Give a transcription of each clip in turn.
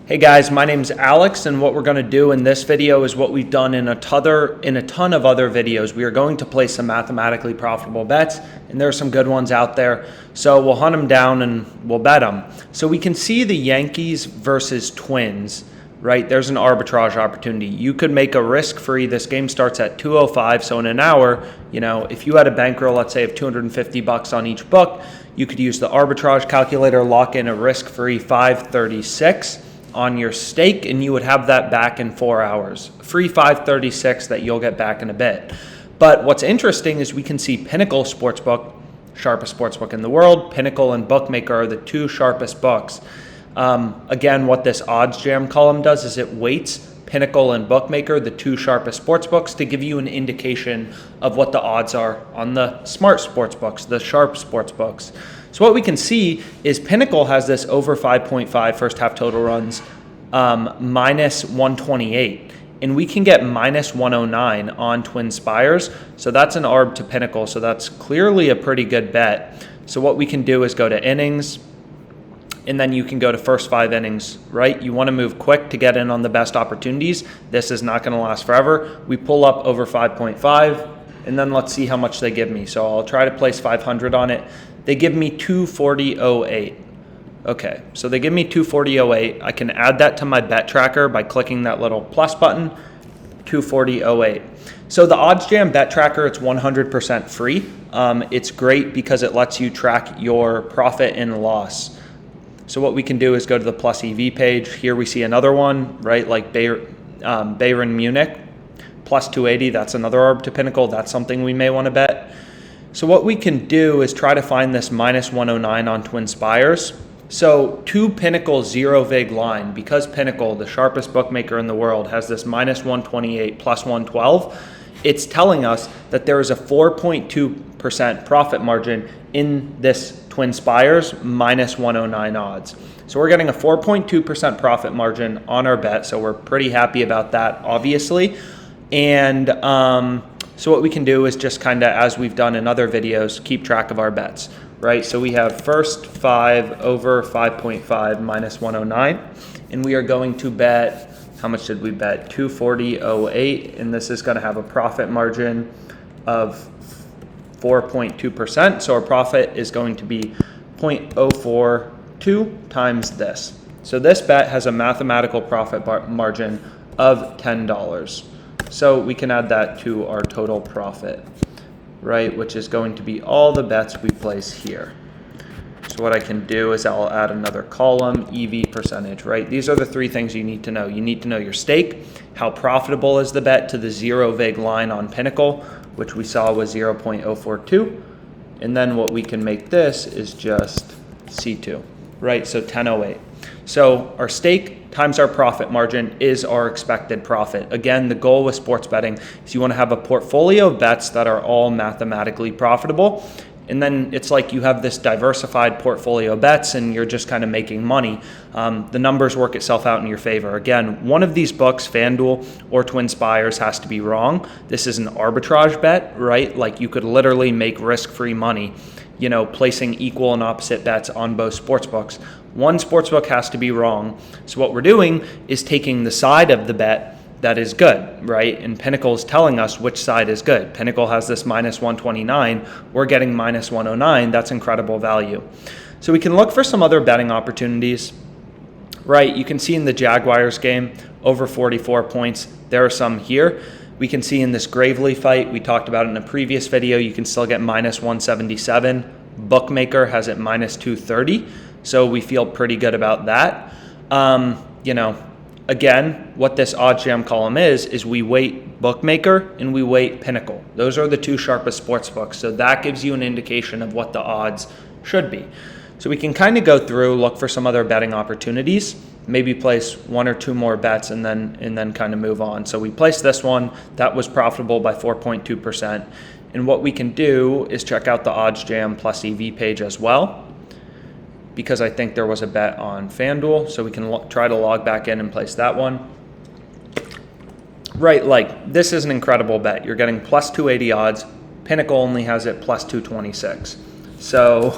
Hey guys, my name's Alex, and what we're going to do in this video is what we've done in a ton of other videos. We are going to place some mathematically profitable bets, and there are some good ones out there. So we'll hunt them down and we'll bet them. So we can see the Yankees versus Twins, right? There's an arbitrage opportunity. You could make a risk-free. This game starts at 2:05, so in an hour, if you had a bankroll, let's say of $250 on each book, you could use the arbitrage calculator, lock in a risk-free 536 on your stake, and you would have that back in 4 hours. Free 536 that you'll get back in a bit. But what's interesting is we can see Pinnacle Sportsbook, sharpest sportsbook in the world. Pinnacle and BookMaker are the two sharpest books. Again, what this OddsJam column does is it weights Pinnacle and BookMaker, the two sharpest sportsbooks, to give you an indication of what the odds are on the smart sportsbooks, the sharp sportsbooks. So what we can see is Pinnacle has this over 5.5 first half total runs, minus 128. And we can get minus 109 on Twinspires. So that's an arb to Pinnacle. So that's clearly a pretty good bet. So what we can do is go to innings, and then you can go to first 5 innings, right? You want to move quick to get in on the best opportunities. This is not going to last forever. We pull up over 5.5, and then let's see how much they give me. So I'll try to place 500 on it. They give me 240.08. Okay, so they give me 240.08. I can add that to my bet tracker by clicking that little plus button, 240.08. So the OddsJam bet tracker, it's 100% free. It's great because it lets you track your profit and loss. So what we can do is go to the plus EV page. Here we see another one, right? Like Bayern Munich, plus 280. That's another arb to Pinnacle. That's something we may want to bet. So what we can do is try to find this minus 109 on Twinspires. So to Pinnacle zero vig line, because Pinnacle, the sharpest bookmaker in the world, has this minus 128 plus 112, it's telling us that there is a 4.2% profit margin in this Twinspires minus 109 odds. So we're getting a 4.2% profit margin on our bet. So we're pretty happy about that, obviously. And so what we can do is just kind of, as we've done in other videos, keep track of our bets, right? So we have first 5 over 5.5 minus 109, and we are going to bet, how much did we bet? 240.08, and this is going to have a profit margin of 4.2%. So our profit is going to be 0.042 times this. So this bet has a mathematical profit margin of $10. So we can add that to our total profit, right? Which is going to be all the bets we place here. So what I can do is I'll add another column, EV percentage, right? These are the 3 things you need to know. You need to know your stake, how profitable is the bet to the zero vig line on Pinnacle, which we saw was 0.042. And then what we can make this is just C2, right? So 10.08. So our stake times our profit margin is our expected profit. Again, the goal with sports betting is you want to have a portfolio of bets that are all mathematically profitable. And then it's like you have this diversified portfolio of bets and you're just kind of making money. The numbers work itself out in your favor. Again, one of these books, FanDuel or Twinspires, has to be wrong. This is an arbitrage bet, right? Like you could literally make risk-free money, placing equal and opposite bets on both sports books. One sportsbook has to be wrong. So what we're doing is taking the side of the bet that is good, right? And Pinnacle is telling us which side is good. Pinnacle has this minus 129. We're getting minus 109. That's incredible value. So we can look for some other betting opportunities, right? You can see in the Jaguars game, over 44 points. There are some here. We can see in this Gravely fight, we talked about it in a previous video, you can still get minus 177. BookMaker has it minus 230. So we feel pretty good about that. Again, what this OddsJam column is we weight BookMaker and we weight Pinnacle. Those are the two sharpest sports books. So that gives you an indication of what the odds should be. So we can kind of go through, look for some other betting opportunities, maybe place 1 or 2 more bets and then kind of move on. So we placed this one that was profitable by 4.2%. And what we can do is check out the OddsJam plus EV page as well, because I think there was a bet on FanDuel. So we can try to log back in and place that one. Right, like this is an incredible bet. You're getting plus 280 odds. Pinnacle only has it plus 226. So,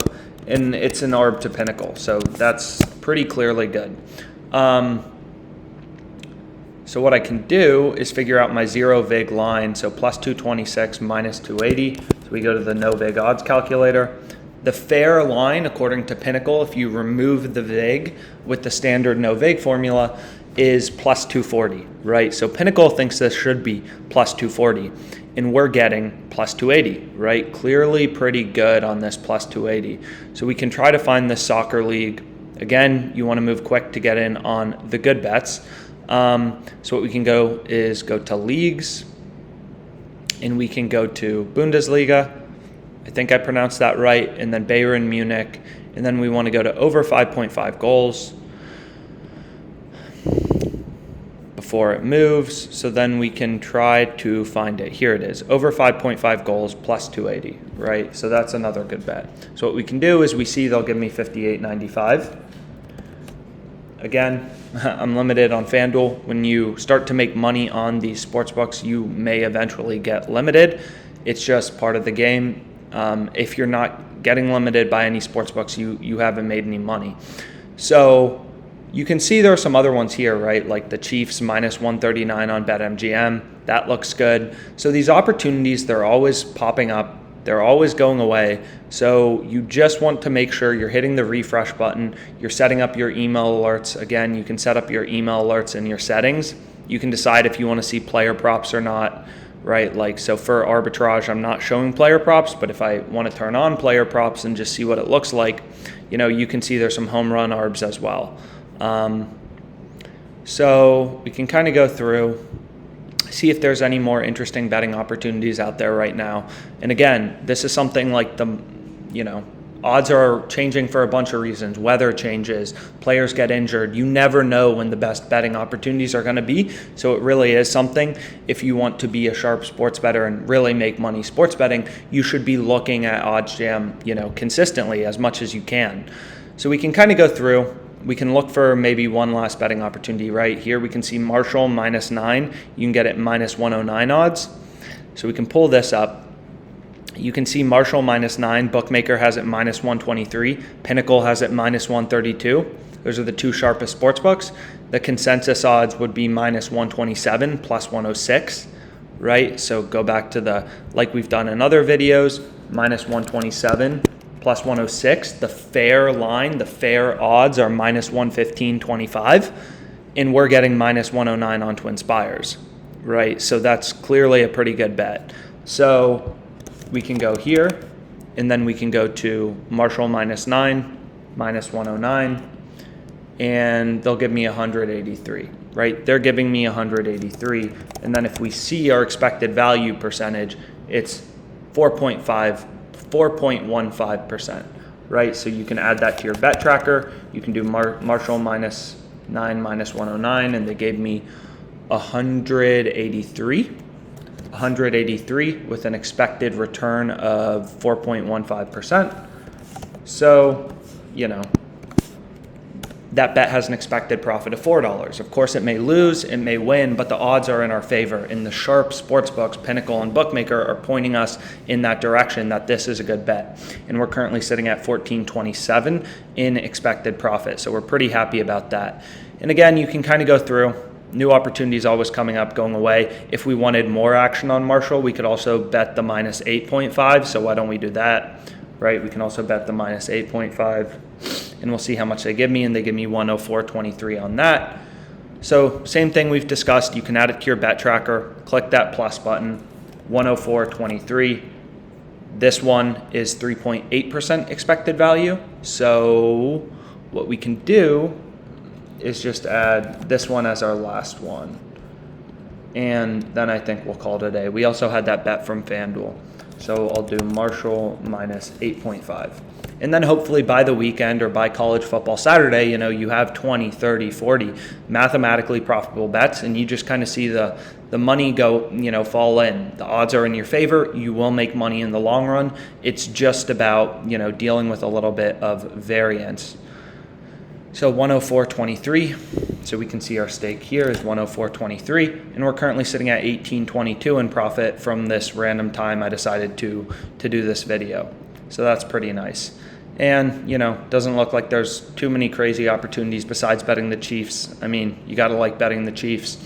and it's an arb to Pinnacle. So that's pretty clearly good. So what I can do is figure out my zero vig line. So plus 226 minus 280. So we go to the no vig odds calculator. The fair line, according to Pinnacle, if you remove the vig with the standard no vig formula, is plus 240, right? So Pinnacle thinks this should be plus 240, and we're getting plus 280, right? Clearly pretty good on this plus 280. So we can try to find this soccer league. Again, you want to move quick to get in on the good bets. So what we can go is go to leagues, and we can go to Bundesliga. I think I pronounced that right, and then Bayern Munich, and then we want to go to over 5.5 goals before it moves. So then we can try to find it. Here it is, over 5.5 goals plus 280, right? So that's another good bet. So what we can do is we see they'll give me 58.95. Again, I'm limited on FanDuel. When you start to make money on these sports books, you may eventually get limited. It's just part of the game. If you're not getting limited by any sports books, you haven't made any money. So you can see there are some other ones here, right? Like the Chiefs minus 139 on BetMGM. That looks good. So these opportunities, they're always popping up. They're always going away. So you just want to make sure you're hitting the refresh button. You're setting up your email alerts. Again, you can set up your email alerts in your settings. You can decide if you want to see player props or not, right? Like, so for Arbitrage, I'm not showing player props, but if I want to turn on player props and just see what it looks like, you can see there's some home run arbs as well. So we can kind of go through, see if there's any more interesting betting opportunities out there right now. And again, this is something like odds are changing for a bunch of reasons. Weather changes, players get injured. You never know when the best betting opportunities are going to be. So it really is something, if you want to be a sharp sports bettor and really make money sports betting, you should be looking at OddsJam, consistently as much as you can. So we can kind of go through. We can look for maybe one last betting opportunity right here. We can see Marshall minus 9. You can get it minus 109 odds. So we can pull this up. You can see Marshall minus 9. BookMaker has it minus 123. Pinnacle has it minus 132. Those are the two sharpest sports books. The consensus odds would be minus 127 plus 106, right? So go back to like we've done in other videos, minus 127. Plus 106, the fair line, the fair odds are minus 115.25, and we're getting minus 109 on Twinspires, right? So that's clearly a pretty good bet. So we can go here, and then we can go to Marshall minus 9, minus 109, and they'll give me 183, right? They're giving me 183, and then if we see our expected value percentage, it's 4.15%, right? So you can add that to your bet tracker. You can do Marshall minus 9, minus 109, and they gave me 183 with an expected return of 4.15%. So, that bet has an expected profit of $4. Of course, it may lose, it may win, but the odds are in our favor. And the sharp sports books, Pinnacle and BookMaker, are pointing us in that direction that this is a good bet. And we're currently sitting at 14.27 in expected profit. So we're pretty happy about that. And again, you can kind of go through. New opportunities always coming up, going away. If we wanted more action on Marshall, we could also bet the minus 8.5. So why don't we do that? Right? We can also bet the minus 8.5. And we'll see how much they give me, and they give me 104.23 on that. So same thing we've discussed. You can add it to your bet tracker, click that plus button, 104.23. This one is 3.8% expected value. So what we can do is just add this one as our last one. And then I think we'll call it a day. We also had that bet from FanDuel. So I'll do Marshall minus 8.5. And then hopefully by the weekend or by college football Saturday, you have 20, 30, 40 mathematically profitable bets, and you just kind of see the money go, fall in. The odds are in your favor. You will make money in the long run. It's just about, dealing with a little bit of variance. So 104.23. So we can see our stake here is 104.23, and we're currently sitting at 18.22 in profit from this random time I decided to do this video. So that's pretty nice. And, doesn't look like there's too many crazy opportunities besides betting the Chiefs. I mean, you got to like betting the Chiefs.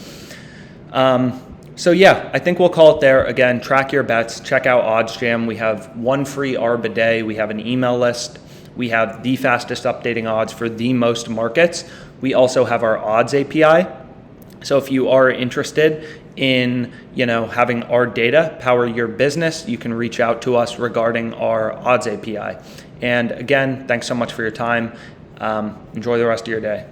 So yeah, I think we'll call it there. Again, track your bets, check out OddsJam. We have one free ARB a day. We have an email list. We have the fastest updating odds for the most markets. We also have our odds API. So if you are interested in, having our data power your business, you can reach out to us regarding our odds API. And again, thanks so much for your time. Enjoy the rest of your day.